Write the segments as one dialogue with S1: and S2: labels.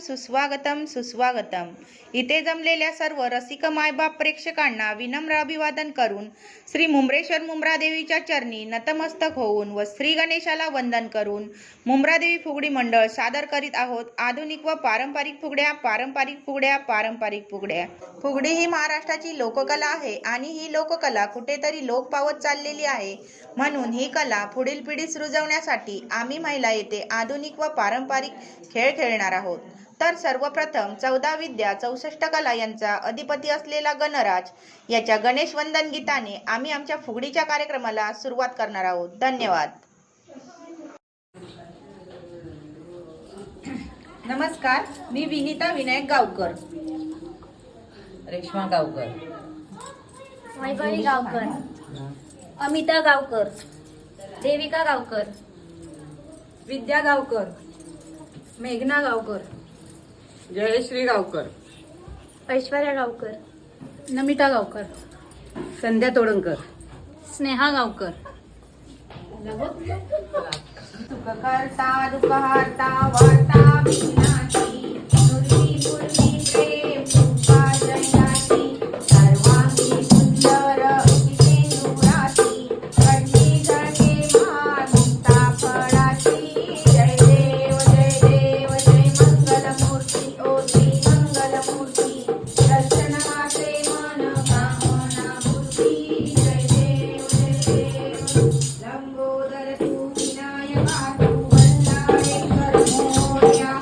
S1: सुस्वागतम सुस्वागतम। इथे जमलेल्या सर्व रसिक मायबाप प्रेक्षकांना विनम्र अभिवादन करून श्री मुंब्रेश्वर मुंब्रादेवीच्या चरणी नतमस्तक होऊन व श्री गणेशाला वंदन करून मुंब्रादेवी फुगडी मंडळ सादर करीत आहोत आधुनिक व पारंपरिक फुगड्या पारंपरिक फुगड्या पारंपरिक फुगड्या। फुगडी ही महाराष्ट्राची लोककला आहे आणि ही लोककला कुठेतरी लोप पावत चाललेली आहे, म्हणून ही कला पुढील पिढीस रुजवण्यासाठी आम्ही महिला येथे आधुनिक व पारंपरिक खेळ खेळणार आहोत। तर सर्वप्रथम 14 विद्या 64 कला यांचा अधिपती असलेला गणराज याच्या गणेश वंदन गीताने आम्ही आमच्या फुगडीच्या कार्यक्रमाला सुरुवात करणार आहोत। धन्यवाद। नमस्कार, मी विनीता विनायक गावकर,
S2: रेश्मा गावकर,
S3: वैभवी गावकर, अमिता गावकर, देविका गावकर,
S4: विद्या गावकर, मेघना गावकर,
S2: जयश्री गावकर,
S3: ऐश्वर्या गावकर,
S4: नमिता गावकर, संध्या तोडणकर,
S3: स्नेहा गावकर।
S1: सुख करता दुःख हरता वार्ता विघ्नाची नुरवी पूर्वी प्रेम कृपा जयाची सर्वांगी सुंदर उदितेंदुराची कण्ठी जळके भार मुक्ता फळाची जय देव जय मंगलमूर्ती ओ श्री मंगलमूर्ती दर्शनाचे मन कामना मूर्ती जय देव लंबोदर तू विनायका तू वंदारे कर मोर्या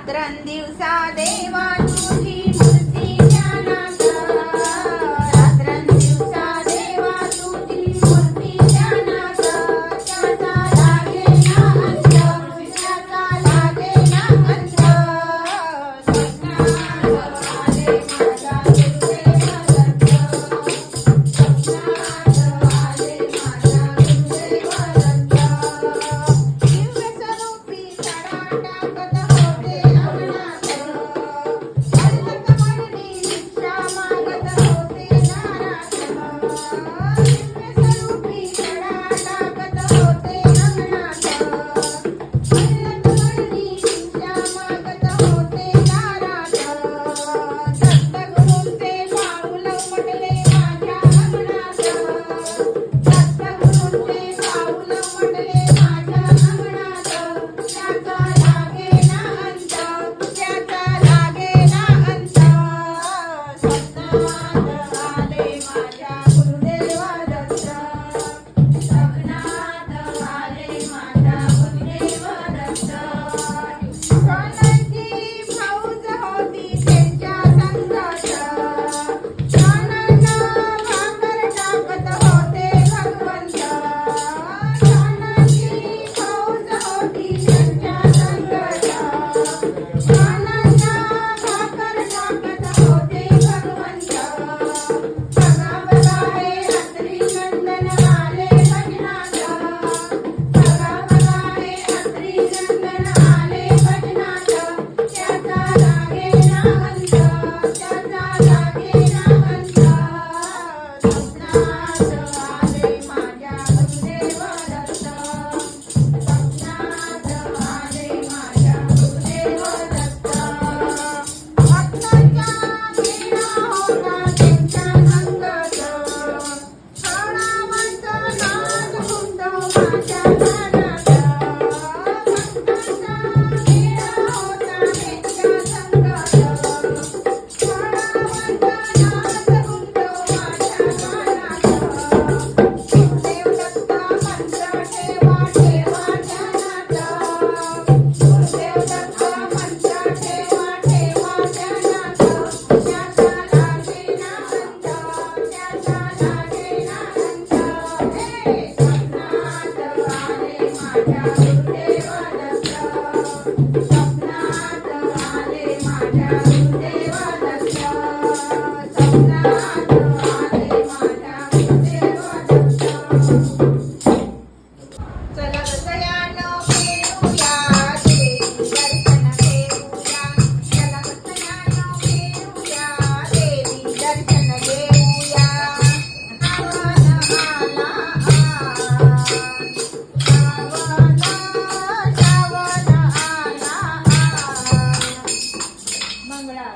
S1: रात्रंदिवसा देवा तुझी मूर्ती ध्यानात रात्रंदिवसा देवा तुझी मूर्ती ध्यानात त्याचा लागेना अंत त्याचा लागेना अंत स्वप्नात आले माझा गुरुदेव दत्त स्वप्नात आले माझा गुरुदेव दत्त दिव्य स्वरूपी सडा टाकत होते अंगणात अर्धक म्हणणी भिक्षा मागत होते दारात दिव्य स्वरूपी सडा टाकत होते अंगणात अर्धक म्हणणी भिक्षा मागत होते दारात दत्तगुरूंचे पाऊल पडले माझ्या अंगणात दत्तगुरूंचे पाऊल पडले माझ्या अंगणात त्याचा लागेना अंत त्याचा लागेना अंत स्वप्नात आले माझ्या गुरुदेव दत्त स्वप्नात आले माझ्या गुरुदेव दत्त सोन्याची फौज होती त्यांच्या संगत सोन्यानं भाकर टाकत होते भगवंत सोन्याची फौज होती त्यांच्या संगत सोन्यानं भाकर टाकत होते भगवंत बघा बघा हे हत्ती नंदन आले भजनात बघा बघा हे हत्ती नंदन आले भजनात त्याचा लागेना अंत त्याचा लागेना अंत स्वप्नात आले माझ्या गुरुदेव दत्त स्वप्नात आले माझ्या गुरुदेव दत्त भक्तांच्या वीणा होता त्यांच्या संगत श्रावणावंत नाद हुंदो माझ्या कानात भक्तांचा वीणा होता त्यांच्या संगत श्रावणावंत नाद हुंदो माझ्या कानात गुरुदेव दत्त मंत्र ठेवा ठेवा ध्यानात गुरुदेव दत्त मंत्र ठेवा ठेवा ध्यानात त्याचा लागेना अंत त्याचा लागेना अंत हे स्वप्नात आले माझ्या गुरुदेव दत्त स्वप्नात आले माझ्या गुरुदेव दत्त स्वप्नात आले माझ्या गुरुदेव दत्त चला सयानो फेरूया देवी दर्शन घेऊया चला सयानो फेरूया देवी दर्शन घेऊया श्रावण आला श्रावण आला मंगळा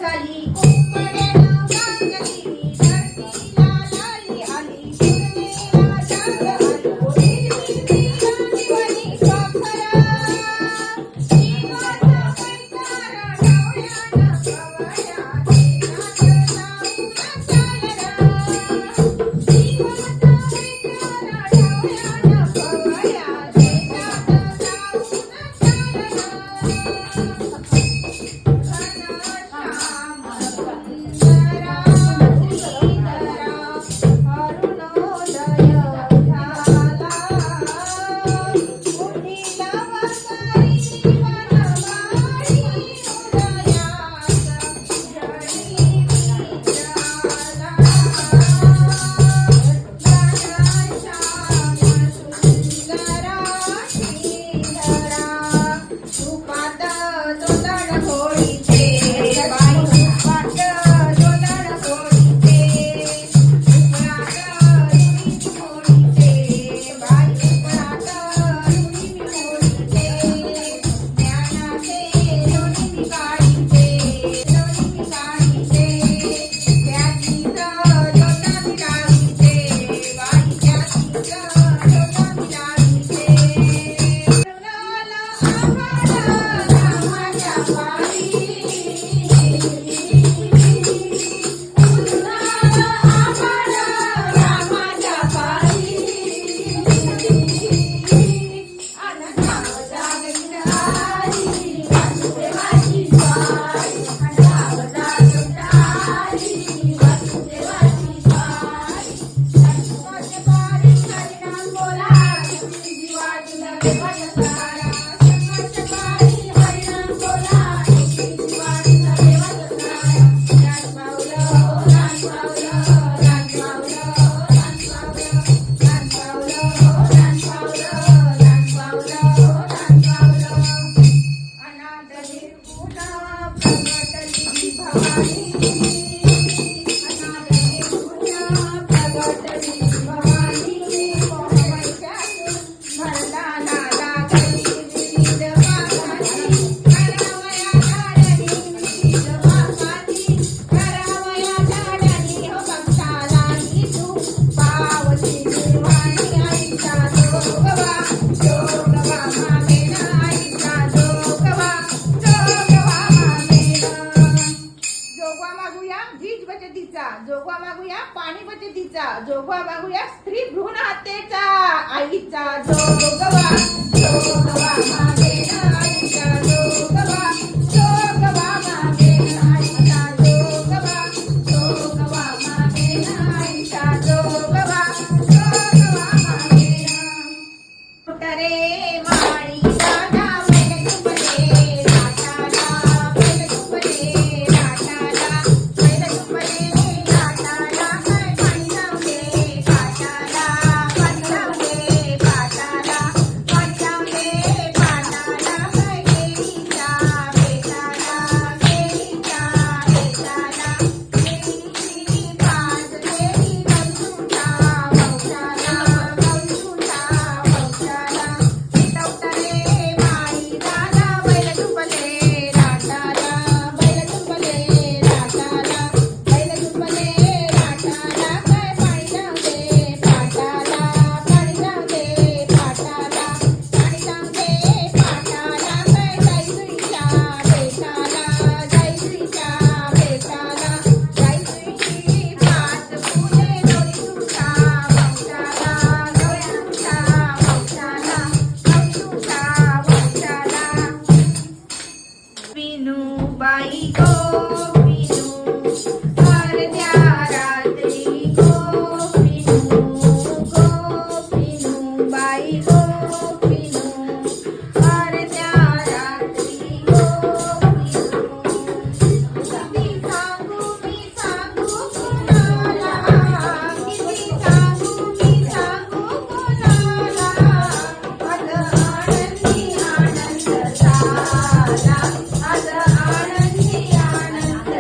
S1: झाली कुंपड्यानं बांधली धरतीला लाली आली पूर्णेला जाग आली हिरवी राणीवणी साखरा जीवाचा पैतारा डोळ्यानं कवळ्या शेतात जाऊन चालला जीवाचा पैतारा डोळ्यानं कवळ्या शेतात जोगवा मागूया पाणी बचतीचा जोगवा मागूया स्त्री भ्रूण हत्येचा आईचा जोगवा जोगवा मागे ना आईचा जोगवा जोगवा मागे ना आईचा जोगवा जोगवा मागे ना आईचा जोगवा जोगवा मागे ना उतरे माळी दादा बैल झुंबले राटाला बैल झुंबले राटाला बैल झुंबले राटाला काय पाणी लावले पाटाला पाणी लावले पाटाला पाणी लावले पाटाला काय केळीच्या बेटाला केळीच्या बेटाला केळीची पाच केळी गवसूच्या वंशाला गवसूच्या वंशाला उतरे माळी दादा बैल झुंबले राटाला बैल झुंबले राटाला बैल झुंबले राटाला काय पाणी लावले पाटाला पाणी लावले पाटाला पाणी लावले पाटाला काय जायजुईच्या बेटाला जायजुईच्या बेटाला जायजुईची पाच फुले गवळीच्या वंशाला गवळीच्या वंशाला गवळीच्या वंशाला विनू बाई गो विनू अर्ध्या रात्री गो विनू बाई गो विनू अर्ध्या रात्री गो किती सांगू मी सांगू कोणाला किती सांगू मी सांगू कोणाला आज आनंदी आनंद झाला आज आनंदी आनंद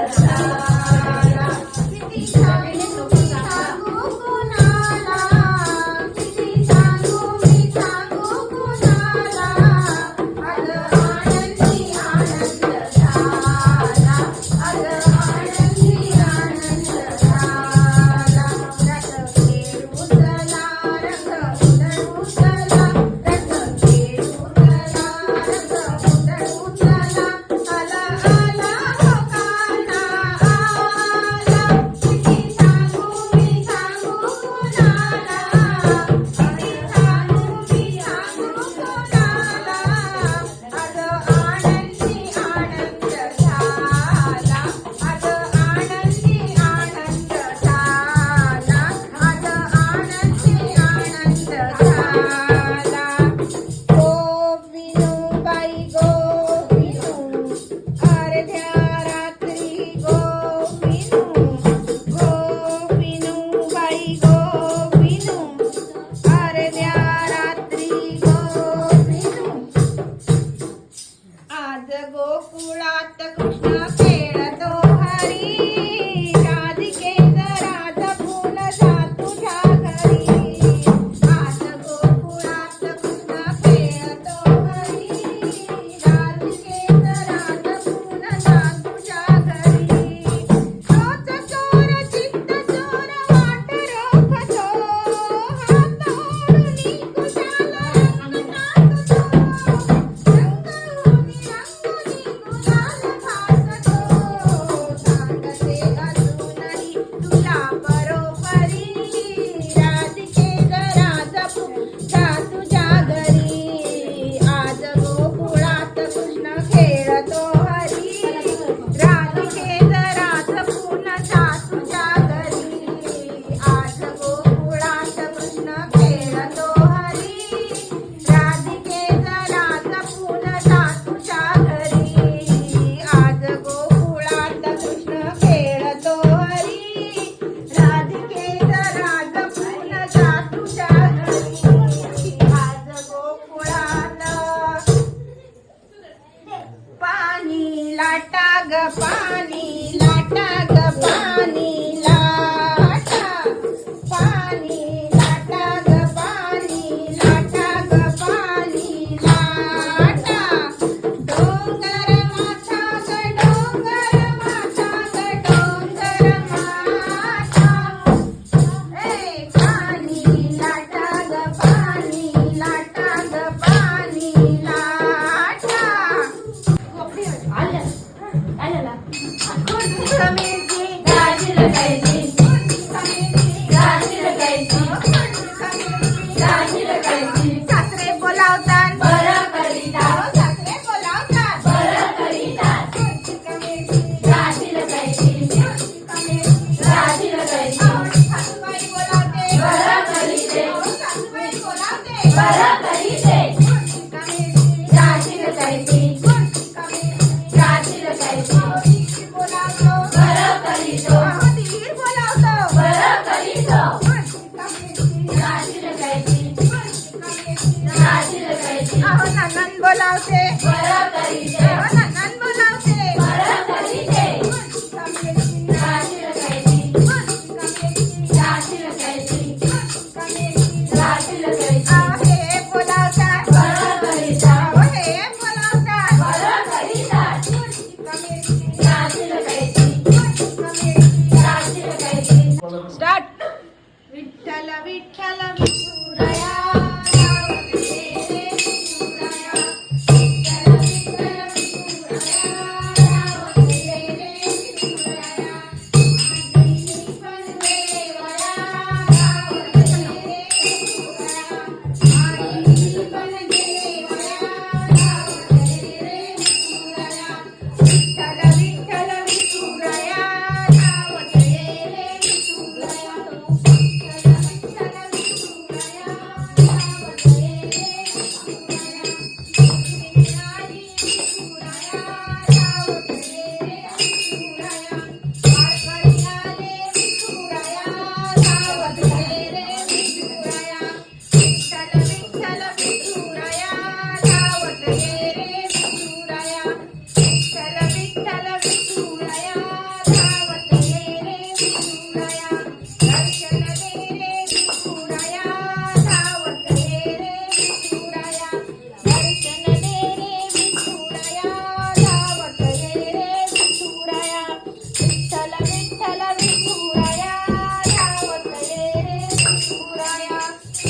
S1: हरी राधिकेचा राजा फुल जा तुझ्या घरी आज गोकुळात कृष्ण खेळतो हरी राधिकेचा राजा फुल जा तुझ्या घरी तोच चोर चित्त चोर वाट रोखतो हातोडून कुशाला रंग टाकतो रंगोनी गुलाल फासतो सांगते अजूनही तुला बरोबरी राधिके जरा जपू जा तुझ्या घरी आज गोकुळात कृष्ण खेळतो हरी राधिके जरा जपून जा तुझ्या घरी आज गोकुळात कृष्ण खेळतो हरी राधिके जरा जपून जा तुझ्या घरी आज गोकुळात कृष्ण खेळतो हरी राधिके जरा जपून जा तुझ्या घरी आज गोकुळात पाणी लाटा ग पाणी लाटा ग पाणी लाटा पाणी लाटा ग पाणी लाटा ग पाणी लाटा डोंगर माथा ग डोंगर माथा ग डोंगर माथा ए पाणी लाटा ग पाणी लाटा ग पाणी लाटा सासरे बोलावतात बरं करीतात सासरे बोलावतात बरं करीतात सासूबाई बोलावते बरं करीते सासूबाई बोलावते बरं करीते बोलावतो बरं करीतो धीर बोलावतो बरं करीतो अहो ननन बोलावते बरं करीते अहो ननन बोलावते बरं करीते अहो हे बोलावतात बरं करीतात अहो हे बोलावतात बरं करीतात स्टार्ट विठ्ठल विठ्ठल विठुराया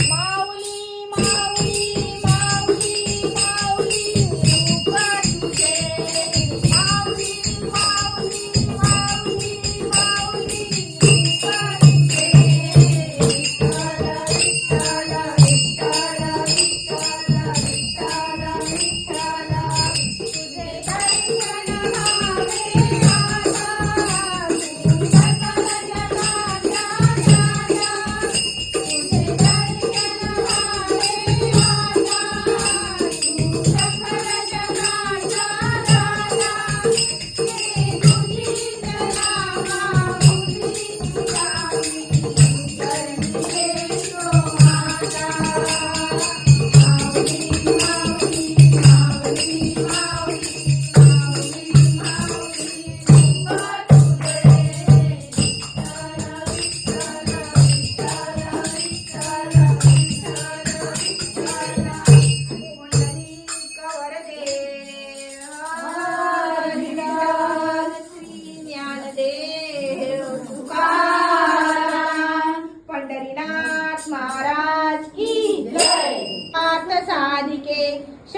S1: माऊली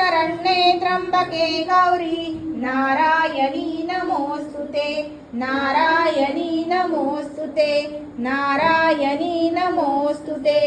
S1: शरण्ये त्र्यंबके गौरी नारायणी नमोस्तुते नारायणी नमोस्तुते नारायणी नमोस्तुते.